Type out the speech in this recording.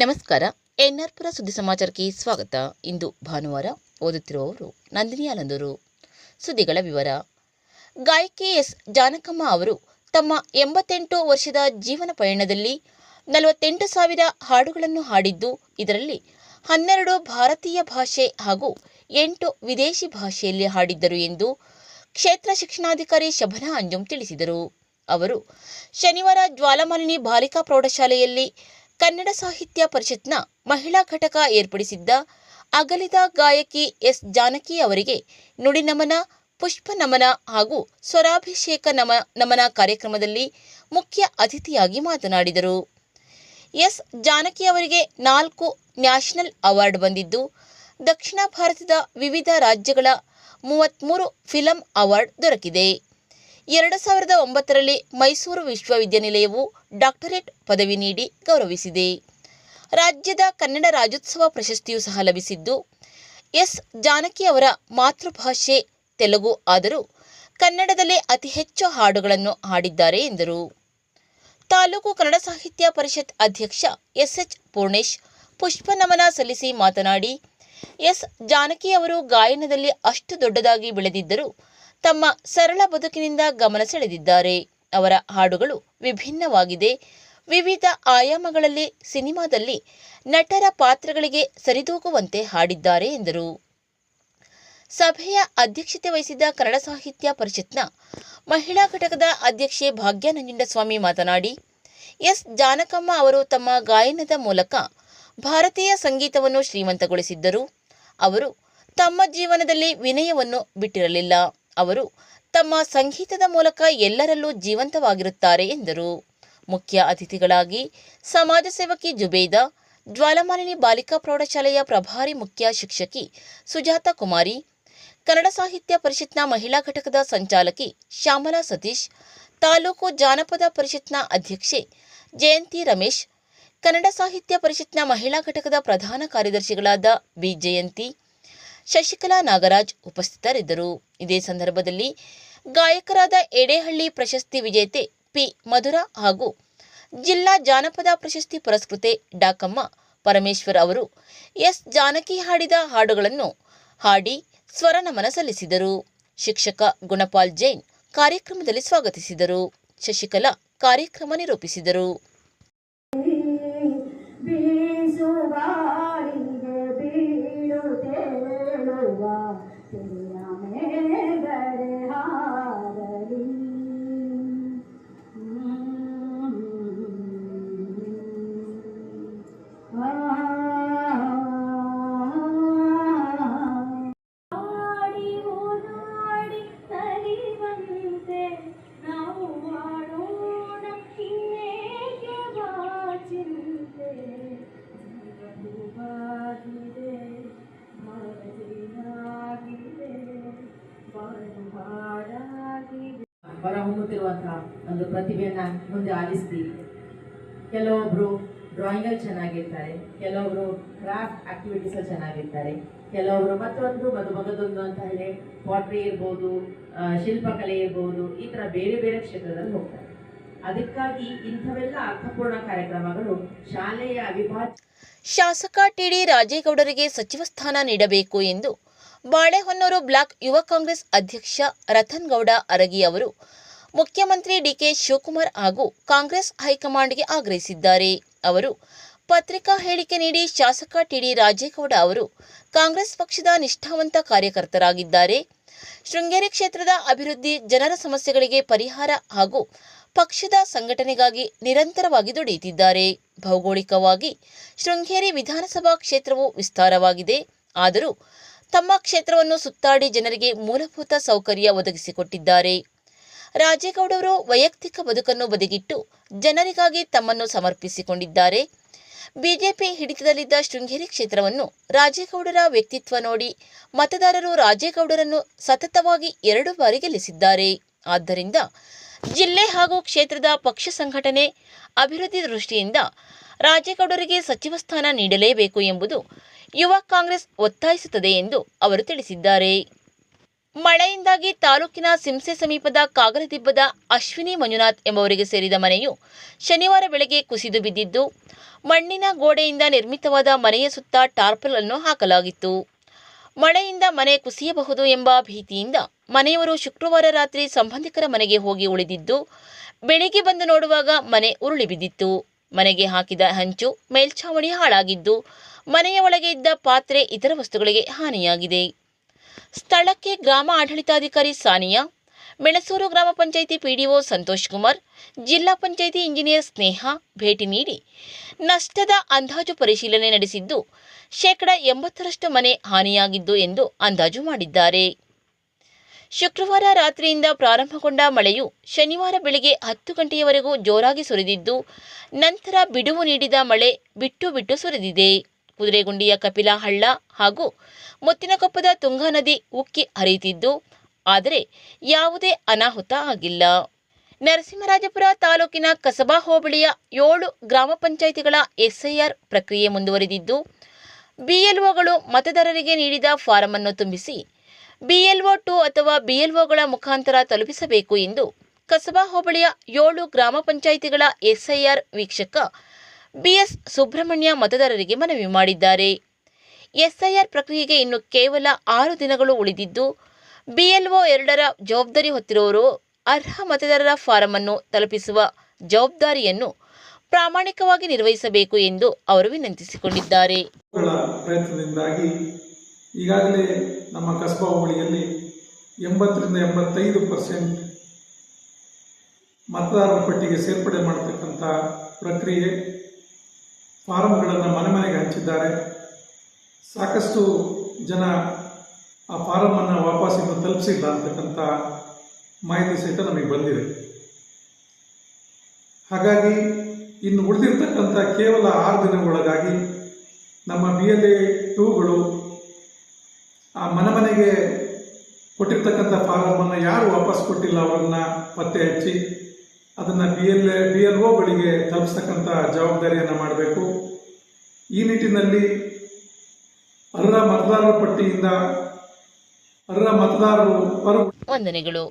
ನಮಸ್ಕಾರ. ಎನ್ಆರ್ಪುರ ಸುದ್ದಿ ಸಮಾಚಾರಕ್ಕೆ ಸ್ವಾಗತ. ಇಂದು ಭಾನುವಾರ. ಓದುತ್ತಿರುವವರು ನಂದಿನಿ ಆನಂದೂರು. ಸುದ್ದಿಗಳ ವಿವರ. ಗಾಯಕಿ ಎಸ್ ಜಾನಕಮ್ಮ ಅವರು ತಮ್ಮ 88 ವರ್ಷದ ಜೀವನ ಪಯಣದಲ್ಲಿ 48,000 ಹಾಡುಗಳನ್ನು ಹಾಡಿದ್ದು, ಇದರಲ್ಲಿ 12 ಭಾರತೀಯ ಭಾಷೆ ಹಾಗೂ 8 ವಿದೇಶಿ ಭಾಷೆಯಲ್ಲಿ ಹಾಡಿದ್ದರು ಎಂದು ಕ್ಷೇತ್ರ ಶಿಕ್ಷಣಾಧಿಕಾರಿ ಶಭನಾ ಅಂಜುಂ ತಿಳಿಸಿದರು. ಅವರು ಶನಿವಾರ ಜ್ವಾಲಾಮಾಲಿನಿ ಬಾಲಿಕಾ ಪ್ರೌಢಶಾಲೆಯಲ್ಲಿ ಕನ್ನಡ ಸಾಹಿತ್ಯ ಪರಿಷತ್ನ ಮಹಿಳಾ ಘಟಕ ಏರ್ಪಡಿಸಿದ್ದ ಅಗಲಿದ ಗಾಯಕಿ ಎಸ್ ಜಾನಕಿ ಅವರಿಗೆ ನುಡಿನಮನ, ಪುಷ್ಪ ನಮನ ಹಾಗೂ ಸ್ವರಾಭಿಷೇಕ ನಮನ ಕಾರ್ಯಕ್ರಮದಲ್ಲಿ ಮುಖ್ಯ ಅತಿಥಿಯಾಗಿ ಮಾತನಾಡಿದರು. ಎಸ್ ಜಾನಕಿ ಅವರಿಗೆ 4 ನ್ಯಾಷನಲ್ ಅವಾರ್ಡ್ ಬಂದಿದ್ದು, ದಕ್ಷಿಣ ಭಾರತದ ವಿವಿಧ ರಾಜ್ಯಗಳ 33 ಫಿಲಂ ಅವಾರ್ಡ್ ದೊರಕಿದೆ. 2009ರಲ್ಲಿ ಮೈಸೂರು ವಿಶ್ವವಿದ್ಯಾನಿಲಯವು ಡಾಕ್ಟರೇಟ್ ಪದವಿ ನೀಡಿ ಗೌರವಿಸಿದೆ. ರಾಜ್ಯದ ಕನ್ನಡ ರಾಜ್ಯೋತ್ಸವ ಪ್ರಶಸ್ತಿಯೂ ಸಹ ಲಭಿಸಿದ್ದು, ಎಸ್ ಜಾನಕಿ ಅವರ ಮಾತೃಭಾಷೆ ತೆಲುಗು ಆದರೂ ಕನ್ನಡದಲ್ಲೇ ಅತಿ ಹೆಚ್ಚು ಹಾಡುಗಳನ್ನು ಹಾಡಿದ್ದಾರೆ ಎಂದರು. ತಾಲೂಕು ಕನ್ನಡ ಸಾಹಿತ್ಯ ಪರಿಷತ್ ಅಧ್ಯಕ್ಷ ಎಸ್ಎಚ್ ಪೂರ್ಣೇಶ್ ಪುಷ್ಪ ನಮನ ಸಲ್ಲಿಸಿ ಮಾತನಾಡಿ, ಎಸ್ ಜಾನಕಿ ಅವರು ಗಾಯನದಲ್ಲಿ ಅಷ್ಟು ದೊಡ್ಡದಾಗಿ ಬೆಳೆದಿದ್ದರೂ ತಮ್ಮ ಸರಳ ಬದುಕಿನಿಂದ ಗಮನ ಸೆಳೆದಿದ್ದಾರೆ. ಅವರ ಹಾಡುಗಳು ವಿಭಿನ್ನವಾಗಿದೆ. ವಿವಿಧ ಆಯಾಮಗಳಲ್ಲಿ ಸಿನಿಮಾದಲ್ಲಿ ನಟರ ಪಾತ್ರಗಳಿಗೆ ಸರಿದೂಗುವಂತೆ ಹಾಡಿದ್ದಾರೆ ಎಂದರು. ಸಭೆಯ ಅಧ್ಯಕ್ಷತೆ ವಹಿಸಿದ್ದ ಕನ್ನಡ ಸಾಹಿತ್ಯ ಪರಿಷತ್ನ ಮಹಿಳಾ ಘಟಕದ ಅಧ್ಯಕ್ಷೆ ಭಾಗ್ಯ ನಂಜುಂಡಸ್ವಾಮಿ ಮಾತನಾಡಿ, ಎಸ್ ಜಾನಕಮ್ಮ ಅವರು ತಮ್ಮ ಗಾಯನದ ಮೂಲಕ ಭಾರತೀಯ ಸಂಗೀತವನ್ನು ಶ್ರೀಮಂತಗೊಳಿಸಿದ್ದರು. ಅವರು ತಮ್ಮ ಜೀವನದಲ್ಲಿ ವಿನಯವನ್ನು ಬಿಟ್ಟಿರಲಿಲ್ಲ. ಅವರು ತಮ್ಮ ಸಂಗೀತದ ಮೂಲಕ ಎಲ್ಲರಲ್ಲೂ ಜೀವಂತವಾಗಿರುತ್ತಾರೆ ಎಂದರು. ಮುಖ್ಯ ಅತಿಥಿಗಳಾಗಿ ಸಮಾಜ ಸೇವಕಿ ಜುಬೇದಾ, ಜ್ವಾಲಾಮಾಲಿನಿ ಬಾಲಿಕಾ ಪ್ರೌಢಶಾಲೆಯ ಪ್ರಭಾರಿ ಮುಖ್ಯ ಶಿಕ್ಷಕಿ ಸುಜಾತಾ ಕುಮಾರಿ, ಕನ್ನಡ ಸಾಹಿತ್ಯ ಪರಿಷತ್ನ ಮಹಿಳಾ ಘಟಕದ ಸಂಚಾಲಕಿ ಶ್ಯಾಮಲಾ ಸತೀಶ್, ತಾಲೂಕು ಜಾನಪದ ಪರಿಷತ್ನ ಅಧ್ಯಕ್ಷೆ ಜಯಂತಿ ರಮೇಶ್, ಕನ್ನಡ ಸಾಹಿತ್ಯ ಪರಿಷತ್ನ ಮಹಿಳಾ ಘಟಕದ ಪ್ರಧಾನ ಕಾರ್ಯದರ್ಶಿಗಳಾದ ಬಿ ಜಯಂತಿ, ಶಶಿಕಲಾ ನಾಗರಾಜ್ ಉಪಸ್ಥಿತರಿದ್ದರು. ಇದೇ ಸಂದರ್ಭದಲ್ಲಿ ಗಾಯಕರಾದ ಎಡೆಹಳ್ಳಿ ಪ್ರಶಸ್ತಿ ವಿಜೇತೆ ಪಿ ಮಧುರಾ ಹಾಗೂ ಜಿಲ್ಲಾ ಜಾನಪದ ಪ್ರಶಸ್ತಿ ಪುರಸ್ಕೃತೆ ಡಾಕಮ್ಮ ಪರಮೇಶ್ವರ್ ಅವರು ಎಸ್ ಜಾನಕಿ ಹಾಡಿದ ಹಾಡುಗಳನ್ನು ಹಾಡಿ ಸ್ವರ ನಮನ ಸಲ್ಲಿಸಿದರು. ಶಿಕ್ಷಕ ಗುಣಪಾಲ್ ಜೈನ್ ಕಾರ್ಯಕ್ರಮದಲ್ಲಿ ಸ್ವಾಗತಿಸಿದರು. ಶಶಿಕಲಾ ಕಾರ್ಯಕ್ರಮ ನಿರೂಪಿಸಿದರು. ಹೊರಹೊಮ್ಮುತ್ತಿರುವಂತಹ ಒಂದು ಪ್ರತಿಭೆಯನ್ನ ಮುಂದೆ ಆಲಿಸ್ತೀವಿ. ಕೆಲವೊಬ್ರು ಡ್ರಾಯಿಂಗಲ್ಲಿ ಚೆನ್ನಾಗಿರ್ತಾರೆ, ಕೆಲವೊಬ್ರು ಕ್ರಾಫ್ಟ್ ಆಕ್ಟಿವಿಟೀಸ್ ಅಲ್ಲಿ ಚೆನ್ನಾಗಿರ್ತಾರೆ, ಕೆಲವೊಬ್ರು ಮತ್ತೊಂದು ಅಂತ ಹೇಳಿ ಪಾಟ್ರಿ ಇರ್ಬೋದು, ಶಿಲ್ಪಕಲೆ ಇರ್ಬೋದು, ಈ ತರ ಬೇರೆ ಬೇರೆ ಕ್ಷೇತ್ರದಲ್ಲಿ ಹೋಗ್ತಾರೆ. ಅದಕ್ಕಾಗಿ ಇಂಥವೆಲ್ಲ ಅರ್ಥಪೂರ್ಣ ಕಾರ್ಯಕ್ರಮಗಳು ಶಾಲೆಯ ಅವಿಭಾಜ್ಯ. ಶಾಸಕ ಟಿಡಿ ರಾಜೇಗೌಡರಿಗೆ ಸಚಿವ ಸ್ಥಾನ ನೀಡಬೇಕು ಎಂದು ಬಾಳೆಹೊನ್ನೂರು ಬ್ಲಾಕ್ ಯುವ ಕಾಂಗ್ರೆಸ್ ಅಧ್ಯಕ್ಷ ರತನ್ ಗೌಡ ಅರಗಿ ಅವರು ಮುಖ್ಯಮಂತ್ರಿ ಡಿಕೆ ಶಿವಕುಮಾರ್ ಹಾಗೂ ಕಾಂಗ್ರೆಸ್ ಹೈಕಮಾಂಡ್ಗೆ ಆಗ್ರಹಿಸಿದ್ದಾರೆ. ಅವರು ಪತ್ರಿಕಾ ಹೇಳಿಕೆ ನೀಡಿ, ಶಾಸಕ ಟಿಡಿ ರಾಜೇಗೌಡ ಅವರು ಕಾಂಗ್ರೆಸ್ ಪಕ್ಷದ ನಿಷ್ಠಾವಂತ ಕಾರ್ಯಕರ್ತರಾಗಿದ್ದಾರೆ. ಶೃಂಗೇರಿ ಕ್ಷೇತ್ರದ ಅಭಿವೃದ್ಧಿ, ಜನರ ಸಮಸ್ಯೆಗಳಿಗೆ ಪರಿಹಾರ ಹಾಗೂ ಪಕ್ಷದ ಸಂಘಟನೆಗಾಗಿ ನಿರಂತರವಾಗಿ ದುಡಿಯುತ್ತಿದ್ದಾರೆ. ಭೌಗೋಳಿಕವಾಗಿ ಶೃಂಗೇರಿ ವಿಧಾನಸಭಾ ಕ್ಷೇತ್ರವು ವಿಸ್ತಾರವಾಗಿದೆ. ಆದರೂ ತಮ್ಮ ಕ್ಷೇತ್ರವನ್ನು ಸುತ್ತಾಡಿ ಜನರಿಗೆ ಮೂಲಭೂತ ಸೌಕರ್ಯ ಒದಗಿಸಿಕೊಟ್ಟಿದ್ದಾರೆ. ರಾಜೇಗೌಡರು ವೈಯಕ್ತಿಕ ಬದುಕನ್ನು ಬದಿಗಿಟ್ಟು ಜನರಿಗಾಗಿ ತಮ್ಮನ್ನು ಸಮರ್ಪಿಸಿಕೊಂಡಿದ್ದಾರೆ. ಬಿಜೆಪಿ ಹಿಡಿತದಲ್ಲಿದ್ದ ಶೃಂಗೇರಿ ಕ್ಷೇತ್ರವನ್ನು ರಾಜೇಗೌಡರ ವ್ಯಕ್ತಿತ್ವ ನೋಡಿ ಮತದಾರರು ರಾಜೇಗೌಡರನ್ನು ಸತತವಾಗಿ 2 ಬಾರಿ ಗೆಲ್ಲಿಸಿದ್ದಾರೆ. ಆದ್ದರಿಂದ ಜಿಲ್ಲೆ ಹಾಗೂ ಕ್ಷೇತ್ರದ ಪಕ್ಷ ಸಂಘಟನೆ, ಅಭಿವೃದ್ಧಿ ದೃಷ್ಟಿಯಿಂದ ರಾಜೇಗೌಡರಿಗೆ ಸಚಿವ ಸ್ಥಾನ ನೀಡಲೇಬೇಕು ಎಂಬುದು ಯುವ ಕಾಂಗ್ರೆಸ್ ಒತ್ತಾಯಿಸುತ್ತದೆ ಎಂದು ಅವರು ತಿಳಿಸಿದ್ದಾರೆ. ಮಳೆಯಿಂದಾಗಿ ತಾಲೂಕಿನ ಸಿಂಸೆ ಸಮೀಪದ ಕಾಗಲದಿಬ್ಬದ ಅಶ್ವಿನಿ ಮಂಜುನಾಥ್ ಎಂಬವರಿಗೆ ಸೇರಿದ ಮನೆಯು ಶನಿವಾರ ಬೆಳಗ್ಗೆ ಕುಸಿದು ಬಿದ್ದಿದ್ದು, ಮಣ್ಣಿನ ಗೋಡೆಯಿಂದ ನಿರ್ಮಿತವಾದ ಮನೆಯ ಸುತ್ತ ಟಾರ್ಪಲ್ ಅನ್ನು ಹಾಕಲಾಗಿತ್ತು. ಮಳೆಯಿಂದ ಮನೆ ಕುಸಿಯಬಹುದು ಎಂಬ ಭೀತಿಯಿಂದ ಮನೆಯವರು ಶುಕ್ರವಾರ ರಾತ್ರಿ ಸಂಬಂಧಿಕರ ಮನೆಗೆ ಹೋಗಿ ಉಳಿದಿದ್ದು, ಬೆಳಿಗ್ಗೆ ಬಂದು ನೋಡುವಾಗ ಮನೆ ಉರುಳಿ ಬಿದ್ದಿತ್ತು. ಮನೆಗೆ ಹಾಕಿದ ಹಂಚು, ಮೇಲ್ಛಾವಣಿ ಹಾಳಾಗಿದ್ದು, ಮನೆಯ ಒಳಗೆ ಇದ್ದ ಪಾತ್ರೆ, ಇತರ ವಸ್ತುಗಳಿಗೆ ಹಾನಿಯಾಗಿದೆ. ಸ್ಥಳಕ್ಕೆ ಗ್ರಾಮ ಆಡಳಿತಾಧಿಕಾರಿ ಸಾನಿಯಾ, ಮೆಣಸೂರು ಗ್ರಾಮ ಪಂಚಾಯಿತಿ ಪಿಡಿಒ ಸಂತೋಷ್ ಕುಮಾರ್, ಜಿಲ್ಲಾ ಪಂಚಾಯಿತಿ ಇಂಜಿನಿಯರ್ ಸ್ನೇಹ ಭೇಟಿ ನೀಡಿ ನಷ್ಟದ ಅಂದಾಜು ಪರಿಶೀಲನೆ ನಡೆಸಿದ್ದು, 80% ಮನೆ ಹಾನಿಯಾಗಿದ್ದು ಎಂದು ಅಂದಾಜು ಮಾಡಿದ್ದಾರೆ. ಶುಕ್ರವಾರ ರಾತ್ರಿಯಿಂದ ಪ್ರಾರಂಭಗೊಂಡ ಮಳೆಯು ಶನಿವಾರ ಬೆಳಗ್ಗೆ 10 ಗಂಟೆಯವರೆಗೂ ಜೋರಾಗಿ ಸುರಿದಿದ್ದು, ನಂತರ ಬಿಡುವು ನೀಡಿದ ಮಳೆ ಬಿಟ್ಟು ಬಿಟ್ಟು ಸುರಿದಿದೆ. ಕುದುರೆಗುಂಡಿಯ ಕಪಿಲ ಹಳ್ಳ ಹಾಗೂ ಮುತ್ತಿನಕೊಪ್ಪದ ತುಂಗಾ ನದಿ ಉಕ್ಕಿ ಹರಿಯುತ್ತಿದ್ದು, ಆದರೆ ಯಾವುದೇ ಅನಾಹುತ ಆಗಿಲ್ಲ. ನರಸಿಂಹರಾಜಪುರ ತಾಲೂಕಿನ ಕಸಬಾ ಹೋಬಳಿಯ 7 ಗ್ರಾಮ ಪಂಚಾಯಿತಿಗಳ ಎಸ್ಐಆರ್ ಪ್ರಕ್ರಿಯೆ ಮುಂದುವರೆದಿದ್ದು, ಬಿಎಲ್ಒಗಳು ಮತದಾರರಿಗೆ ನೀಡಿದ ಫಾರಂ ಅನ್ನು ತುಂಬಿಸಿ ಬಿಎಲ್ಒ 2 ಅಥವಾ ಬಿಎಲ್ಒಗಳ ಮುಖಾಂತರ ತಲುಪಿಸಬೇಕು ಎಂದು ಕಸಬಾ ಹೋಬಳಿಯ 7 ಗ್ರಾಮ ಪಂಚಾಯಿತಿಗಳ ಎಸ್ಐಆರ್ ವೀಕ್ಷಕ ಬಿಎಸ್ ಸುಬ್ರಹ್ಮಣ್ಯ ಮತದಾರರಿಗೆ ಮನವಿ ಮಾಡಿದ್ದಾರೆ. ಎಸ್ಐಆರ್ ಪ್ರಕ್ರಿಯೆಗೆ ಇನ್ನು ಕೇವಲ 6 ದಿನಗಳು ಉಳಿದಿದ್ದು, ಬಿಎಲ್ಒ 2ರ ಜವಾಬ್ದಾರಿ ಹೊತ್ತಿರುವವರು ಅರ್ಹ ಮತದಾರರ ಫಾರಂ ಅನ್ನು ತಲುಪಿಸುವ ಜವಾಬ್ದಾರಿಯನ್ನು ಪ್ರಾಮಾಣಿಕವಾಗಿ ನಿರ್ವಹಿಸಬೇಕು ಎಂದು ಅವರು ವಿನಂತಿಸಿಕೊಂಡಿದ್ದಾರೆ. ಪ್ರಯತ್ನದಿಂದಾಗಿ ಈಗಾಗಲೇ ನಮ್ಮ ಕಸಬಾ ಹೋಬಳಿಯಲ್ಲಿ 80ರಿಂದ 85% ಮತದಾರರ ಪಟ್ಟಿಗೆ ಸೇರ್ಪಡೆ ಮಾಡತಕ್ಕಂಥ ಪ್ರಕ್ರಿಯೆ, ಫಾರಂಗಳನ್ನು ಮನೆ ಮನೆಗೆ ಹಂಚಿದ್ದಾರೆ. ಸಾಕಷ್ಟು ಜನ ಆ ಫಾರಮನ್ನು ವಾಪಸ್ಸಿಂದ ತಲುಪಿಸಿಲ್ಲ ಅಂತಕ್ಕಂಥ ಮಾಹಿತಿ ಸಹಿತ ನಮಗೆ ಬಂದಿದೆ. ಹಾಗಾಗಿ ಇನ್ನು ಉಳಿದಿರ್ತಕ್ಕಂಥ ಕೇವಲ 6 ದಿನಗಳೊಳಗಾಗಿ ನಮ್ಮ BLA 2ಗಳು ಆ ಮನೆಗೆ ಕೊಟ್ಟಿರ್ತಕ್ಕಂಥ ಫಾರಮನ್ನು ಯಾರು ವಾಪಸ್ ಕೊಟ್ಟಿಲ್ಲ ಅವರನ್ನು ಪತ್ತೆ ಹಚ್ಚಿ ಅದನ್ನು BLOಗಳಿಗೆ ತಲುಪಿಸ್ತಕ್ಕಂಥ ಜವಾಬ್ದಾರಿಯನ್ನು ಮಾಡಬೇಕು. ಈ ನಿಟ್ಟಿನಲ್ಲಿ ಅರ್ಹ ಮತದಾರರ ಪಟ್ಟಿಯಿಂದ ಅರ್ಹ ಮತದಾರರು ವಂದನೆಗಳು.